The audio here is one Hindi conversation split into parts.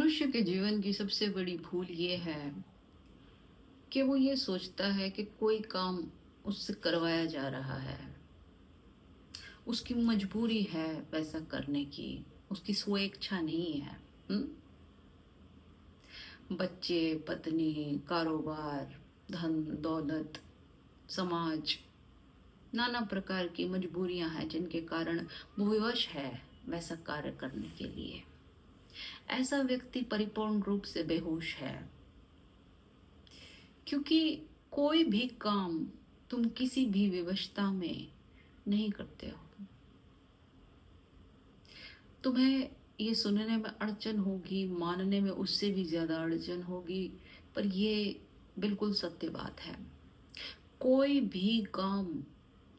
मनुष्य के जीवन की सबसे बड़ी भूल ये है कि वो ये सोचता है कि कोई काम उससे करवाया जा रहा है। उसकी मजबूरी है वैसा करने की, उसकी स्वेच्छा नहीं है। हुँ? बच्चे, पत्नी, कारोबार, धन, दौलत, समाज, नाना प्रकार की मजबूरियां हैं जिनके कारण वो विवश है वैसा कार्य करने के लिए। ऐसा व्यक्ति परिपूर्ण रूप से बेहोश है, क्योंकि कोई भी काम तुम किसी भी विवशता में नहीं करते हो। तुम्हें ये सुनने में अड़चन होगी, मानने में उससे भी ज़्यादा अड़चन होगी, पर ये बिल्कुल सत्य बात है। कोई भी काम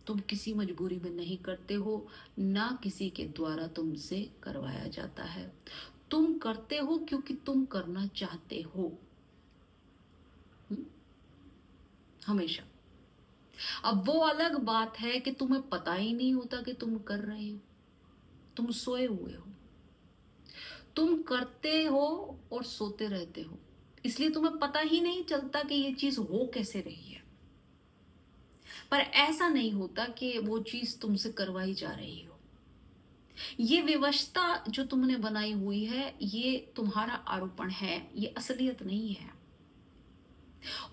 तुम किसी मजबूरी में नहीं करते हो, ना किसी के द्वारा तुमसे करवाया जाता है। तुम करते हो क्योंकि तुम करना चाहते हो। हुँ? हमेशा। अब वो अलग बात है कि तुम्हें पता ही नहीं होता कि तुम कर रहे हो, तुम सोए हुए हो। तुम करते हो और सोते रहते हो, इसलिए तुम्हें पता ही नहीं चलता कि ये चीज हो कैसे रही है। पर ऐसा नहीं होता कि वो चीज तुमसे करवाई जा रही हो। ये विवशता जो तुमने बनाई हुई है, ये तुम्हारा आरोपण है, ये असलियत नहीं है।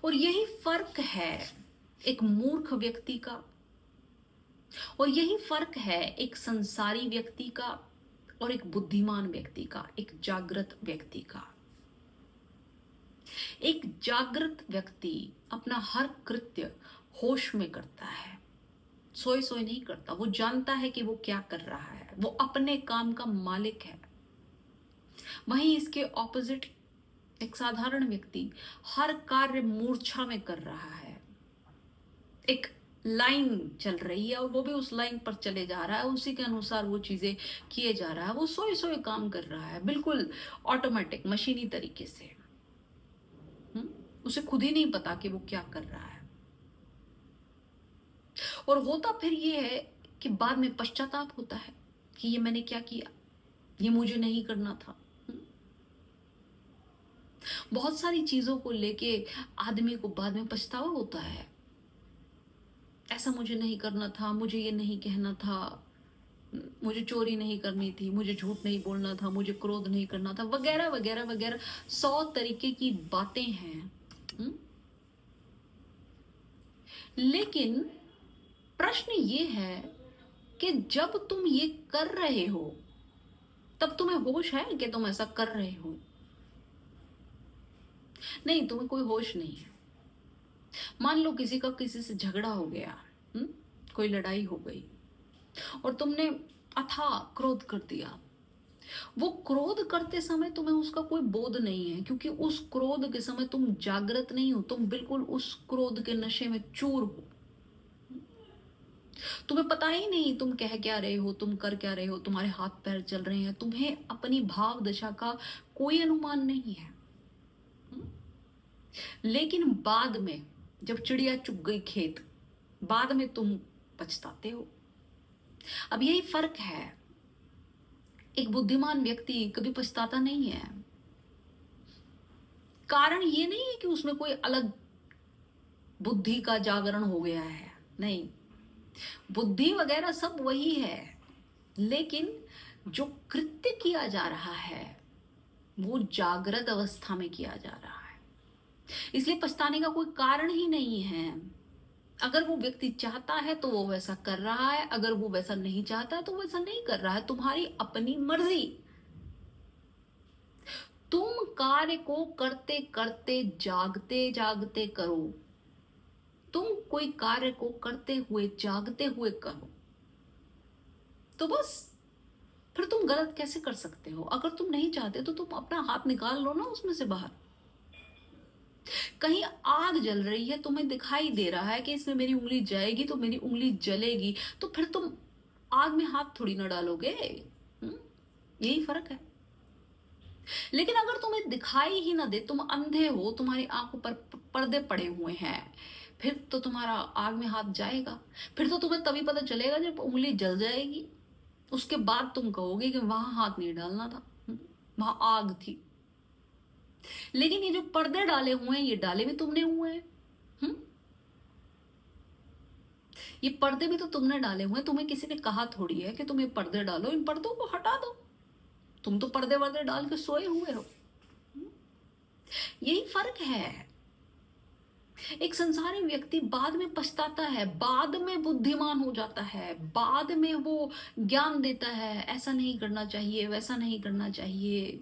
और यही फर्क है एक मूर्ख व्यक्ति का, और यही फर्क है एक संसारी व्यक्ति का और एक बुद्धिमान व्यक्ति का, एक जागृत व्यक्ति का। एक जागृत व्यक्ति अपना हर कृत्य होश में करता है, सोए सोए नहीं करता। वो जानता है कि वो क्या कर रहा है, वो अपने काम का मालिक है। वहीं इसके ऑपोजिट एक साधारण व्यक्ति हर कार्य मूर्छा में कर रहा है। एक लाइन चल रही है और वो भी उस लाइन पर चले जा रहा है, उसी के अनुसार वो चीजें किए जा रहा है। वो सोए सोए काम कर रहा है, बिल्कुल ऑटोमेटिक, मशीनी तरीके से। उसे खुद ही नहीं पता कि वो क्या कर रहा है। और होता फिर ये है कि बाद में पश्चाताप होता है कि ये मैंने क्या किया, ये मुझे नहीं करना था। बहुत सारी चीजों को लेके आदमी को बाद में पछतावा होता है। ऐसा मुझे नहीं करना था, मुझे ये नहीं कहना था, मुझे चोरी नहीं करनी थी, मुझे झूठ नहीं बोलना था, मुझे क्रोध नहीं करना था, वगैरह वगैरह वगैरह 100 तरीके की बातें हैं। लेकिन प्रश्न ये है कि जब तुम ये कर रहे हो तब तुम्हें होश है कि तुम ऐसा कर रहे हो? नहीं, तुम्हें कोई होश नहीं है। मान लो किसी का किसी से झगड़ा हो गया, कोई लड़ाई हो गई और तुमने अथाह क्रोध कर दिया। वो क्रोध करते समय तुम्हें उसका कोई बोध नहीं है, क्योंकि उस क्रोध के समय तुम जागृत नहीं हो, तुम बिल्कुल उस क्रोध के नशे में चूर हो। तुम्हें पता ही नहीं तुम कह क्या रहे हो, तुम कर क्या रहे हो, तुम्हारे हाथ पैर चल रहे हैं, तुम्हें अपनी भाव दशा का कोई अनुमान नहीं है। लेकिन बाद में जब चिड़िया चुग गई खेत, बाद में तुम पछताते हो। अब यही फर्क है। एक बुद्धिमान व्यक्ति कभी पछताता नहीं है। कारण ये नहीं है कि उसमें कोई अलग बुद्धि का जागरण हो गया है, नहीं, बुद्धि वगैरह सब वही है, लेकिन जो कृत्य किया जा रहा है वो जागृत अवस्था में किया जा रहा है। इसलिए पछताने का कोई कारण ही नहीं है। अगर वो व्यक्ति चाहता है तो वो वैसा कर रहा है, अगर वो वैसा नहीं चाहता है तो वैसा नहीं कर रहा है। तुम्हारी अपनी मर्जी। तुम कार्य को करते करते जागते जागते करो। तुम कोई कार्य को करते हुए जागते हुए करो, तो बस फिर तुम गलत कैसे कर सकते हो? अगर तुम नहीं चाहते तो तुम अपना हाथ निकाल लो ना उसमें से बाहर। कहीं आग जल रही है, तुम्हें दिखाई दे रहा है कि इसमें मेरी उंगली जाएगी तो मेरी उंगली जलेगी, तो फिर तुम आग में हाथ थोड़ी ना डालोगे। यही फर्क है। लेकिन अगर तुम्हें दिखाई ही ना दे, तुम अंधे हो, तुम्हारी आंखों पर पर्दे पड़े हुए हैं, फिर तो तुम्हारा आग में हाथ जाएगा। फिर तो तुम्हें तभी पता चलेगा जब उंगली जल जाएगी। उसके बाद तुम कहोगे कि वहां हाथ नहीं डालना था, वहां आग थी। लेकिन ये जो पर्दे डाले हुए हैं, ये डाले भी तुमने हुए हैं। हम्म? ये पर्दे भी तो तुमने डाले हुए हैं। तुम्हें किसी ने कहा थोड़ी है कि तुम ये पर्दे डालो, इन पर्दों को हटा दो। तुम तो पर्दे वर्दे डाल के सोए हुए हो। यही फर्क है। एक संसारी व्यक्ति बाद में पछताता है, बाद में बुद्धिमान हो जाता है, बाद में वो ज्ञान देता है, ऐसा नहीं करना चाहिए, वैसा नहीं करना चाहिए,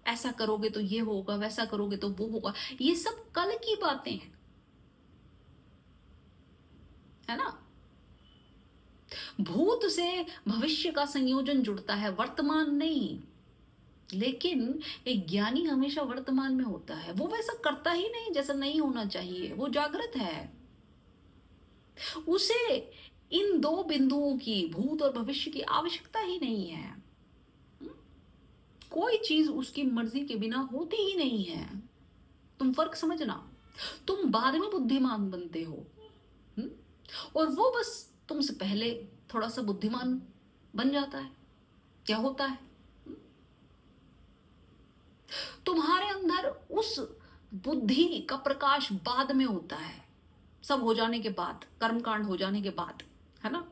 ऐसा करोगे तो ये होगा, वैसा करोगे तो वो होगा। ये सब कल की बातें हैं, है ना। भूत से भविष्य का संयोजन जुड़ता है, वर्तमान नहीं। लेकिन एक ज्ञानी हमेशा वर्तमान में होता है। वो वैसा करता ही नहीं जैसा नहीं होना चाहिए, वो जागृत है। उसे इन दो बिंदुओं की, भूत और भविष्य की, आवश्यकता ही नहीं है। कोई चीज उसकी मर्जी के बिना होती ही नहीं है। तुम फर्क समझना। तुम बाद में बुद्धिमान बनते हो, और वो बस तुमसे पहले थोड़ा सा बुद्धिमान बन जाता है। क्या होता है, तुम्हारे अंदर उस बुद्धि का प्रकाश बाद में होता है, सब हो जाने के बाद, कर्मकांड हो जाने के बाद, है ना।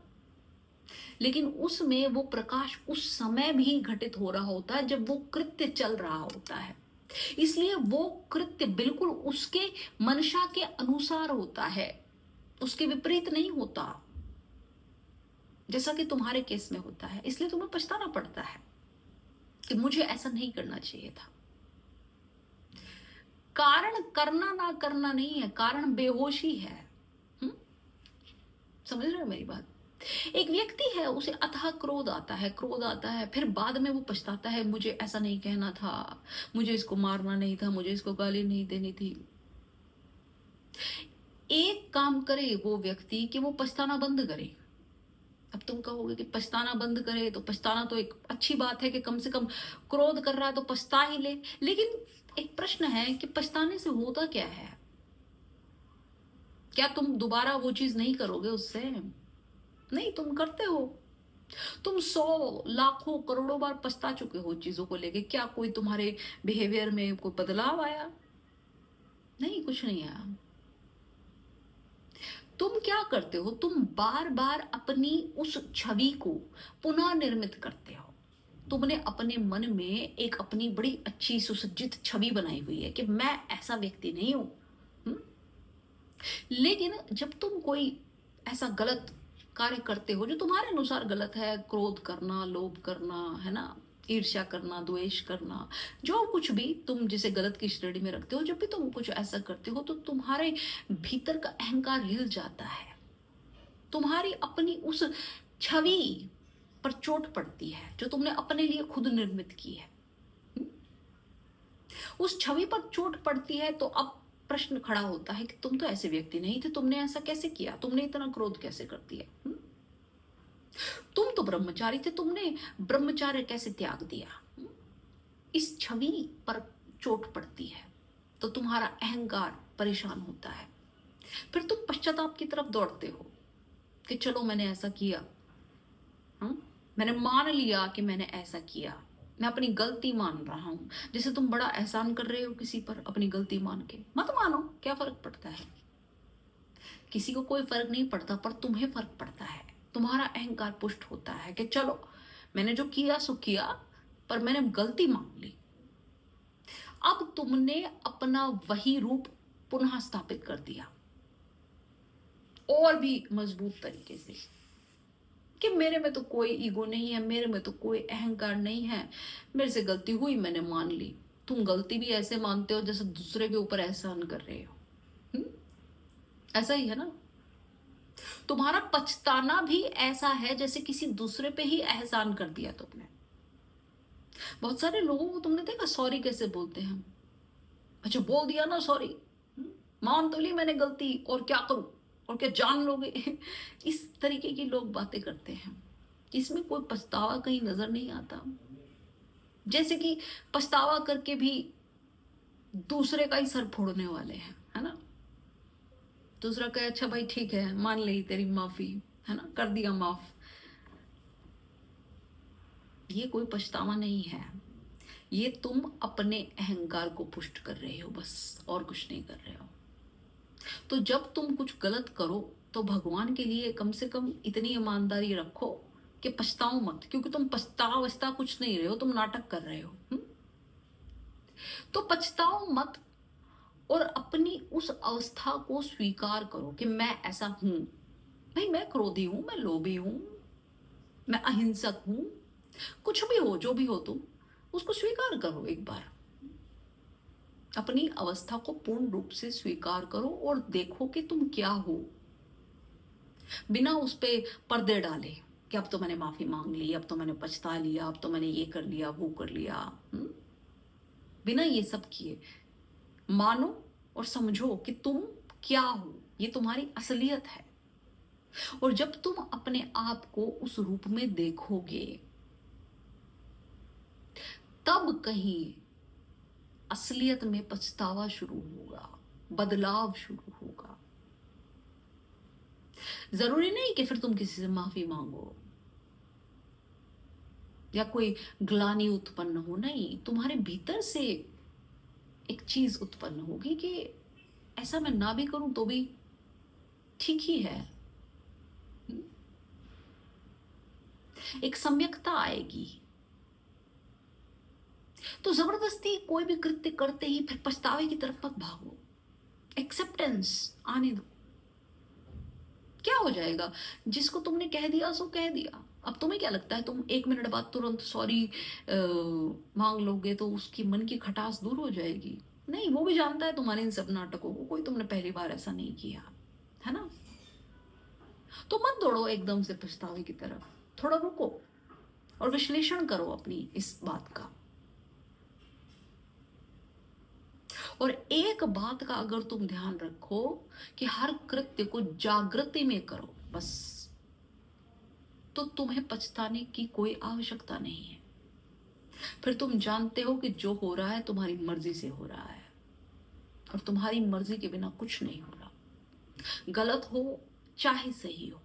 लेकिन उसमें वो प्रकाश उस समय भी घटित हो रहा होता है जब वो कृत्य चल रहा होता है। इसलिए वो कृत्य बिल्कुल उसके मनसा के अनुसार होता है, उसके विपरीत नहीं होता, जैसा कि तुम्हारे केस में होता है। इसलिए तुम्हें पछताना पड़ता है कि मुझे ऐसा नहीं करना चाहिए था। कारण करना ना करना नहीं है, कारण बेहोशी है। समझ रहे हो मेरी बात। एक व्यक्ति है, उसे अथाह क्रोध आता है, क्रोध आता है, फिर बाद में वो पछताता है, मुझे ऐसा नहीं कहना था, मुझे इसको मारना नहीं था, मुझे इसको गाली नहीं देनी थी। एक काम करे वो व्यक्ति कि वो पछताना बंद करे। अब तुम कहोगे कि पछताना बंद करे, तो पछताना तो एक अच्छी बात है कि कम से कम क्रोध कर रहा है तो पछता ही ले। लेकिन एक प्रश्न है कि पछताने से होता क्या है? क्या तुम दोबारा वो चीज नहीं करोगे उससे? नहीं, तुम करते हो। तुम 100 लाखों करोड़ों बार पछता चुके हो चीजों को लेके। क्या कोई तुम्हारे बिहेवियर में कोई बदलाव आया? नहीं, कुछ नहीं आया। तुम क्या करते हो? तुम बार बार अपनी उस छवि को पुनः निर्मित करते हो। तुमने अपने मन में एक अपनी बड़ी अच्छी सुसज्जित छवि बनाई हुई है कि मैं ऐसा व्यक्ति नहीं हूं। लेकिन जब तुम कोई ऐसा गलत कार्य करते हो जो तुम्हारे अनुसार गलत है, क्रोध करना, लोभ करना, है ना, ईर्ष्या करना, द्वेष करना, जो कुछ भी तुम जिसे गलत की श्रेणी में रखते हो, जब भी तुम कुछ ऐसा करते हो तो तुम्हारे भीतर का अहंकार हिल जाता है। तुम्हारी अपनी उस छवि पर चोट पड़ती है जो तुमने अपने लिए खुद निर्मित की है। उस छवि पर चोट पड़ती है तो अब प्रश्न खड़ा होता है कि तुम तो ऐसे व्यक्ति नहीं थे, तुमने ऐसा कैसे किया, तुमने इतना क्रोध कैसे कर दिया, तुम तो ब्रह्मचारी थे, तुमने ब्रह्मचार्य कैसे त्याग दिया। इस छवि पर चोट पड़ती है तो तुम्हारा अहंकार परेशान होता है। फिर तुम पश्चाताप की तरफ दौड़ते हो कि चलो मैंने ऐसा किया, मैंने मान लिया कि मैंने ऐसा किया, मैं अपनी गलती मान रहा हूं। जैसे तुम बड़ा एहसान कर रहे हो किसी पर, अपनी गलती मान के। मत मानो, क्या फर्क पड़ता है? किसी को कोई फर्क नहीं पड़ता, पर तुम्हें फर्क पड़ता है। तुम्हारा अहंकार पुष्ट होता है कि चलो मैंने जो किया सो किया, पर मैंने गलती मान ली। अब तुमने अपना वही रूप पुनः स्थापित कर दिया, और भी मजबूत तरीके से, कि मेरे में तो कोई ईगो नहीं है, मेरे में तो कोई अहंकार नहीं है, मेरे से गलती हुई, मैंने मान ली। तुम गलती भी ऐसे मानते हो जैसे दूसरे के ऊपर एहसान कर रहे हो। ऐसा ही है ना। तुम्हारा पछताना भी ऐसा है जैसे किसी दूसरे पे ही एहसान कर दिया तुमने। बहुत सारे लोगों को तुमने देखा सॉरी कैसे बोलते हैं। अच्छा, बोल दिया ना सॉरी, मान तो ली मैंने गलती, और क्या करूं, और क्या जान लोगे। इस तरीके की लोग बातें करते हैं, इसमें कोई पछतावा कहीं नजर नहीं आता। जैसे कि पछतावा करके भी दूसरे का ही सर फोड़ने वाले हैं, है ना। दूसरा कहे अच्छा भाई ठीक है, मान ली तेरी माफी, है ना, कर दिया माफ। ये कोई पछतावा नहीं है। ये तुम अपने अहंकार को पुष्ट कर रहे हो बस, और कुछ नहीं कर रहे हो। तो जब तुम कुछ गलत करो तो भगवान के लिए कम से कम इतनी ईमानदारी रखो कि पछताओ मत, क्योंकि तुम पछता कुछ नहीं रहे हो, तुम नाटक कर रहे हो। तो पछताओ मत और अपनी उस अवस्था को स्वीकार करो कि मैं ऐसा हूं। भाई मैं क्रोधी हूं, मैं लोभी हूं, मैं अहिंसक हूं, कुछ भी हो, जो भी हो तुम उसको स्वीकार करो। एक बार अपनी अवस्था को पूर्ण रूप से स्वीकार करो और देखो कि तुम क्या हो, बिना उस पे पर्दे डाले कि अब तो मैंने माफी मांग ली, अब तो मैंने पछता लिया, अब तो मैंने ये कर लिया, वो कर लिया। बिना ये सब किए मानो और समझो कि तुम क्या हो, ये तुम्हारी असलियत है। और जब तुम अपने आप को उस रूप में देखोगे तब कहीं असलियत में पछतावा शुरू होगा, बदलाव शुरू होगा। जरूरी नहीं कि फिर तुम किसी से माफी मांगो या कोई ग्लानि उत्पन्न हो, नहीं, तुम्हारे भीतर से एक चीज उत्पन्न होगी कि ऐसा मैं ना भी करूं तो भी ठीक ही है। एक सम्यकता आएगी। तो जबरदस्ती कोई भी कृत्य करते ही फिर पछतावे की तरफ मत भागो, एक्सेप्टेंस आने दो। क्या हो जाएगा, जिसको तुमने कह दिया सो कह दिया। अब तुम्हें क्या लगता है तुम 1 मिनट बाद तुरंत सॉरी मांग लोगे तो उसकी मन की खटास दूर हो जाएगी? नहीं, वो भी जानता है तुम्हारे इन सब नाटकों को, कोई तुमने पहली बार ऐसा नहीं किया है ना। तो मत दौड़ो एकदम से पछतावे की तरफ, थोड़ा रुको और विश्लेषण करो अपनी इस बात का। और एक बात का अगर तुम ध्यान रखो कि हर कृत्य को जागृति में करो बस, तो तुम्हें पछताने की कोई आवश्यकता नहीं है। फिर तुम जानते हो कि जो हो रहा है तुम्हारी मर्जी से हो रहा है और तुम्हारी मर्जी के बिना कुछ नहीं हो रहा। गलत हो चाहे सही हो,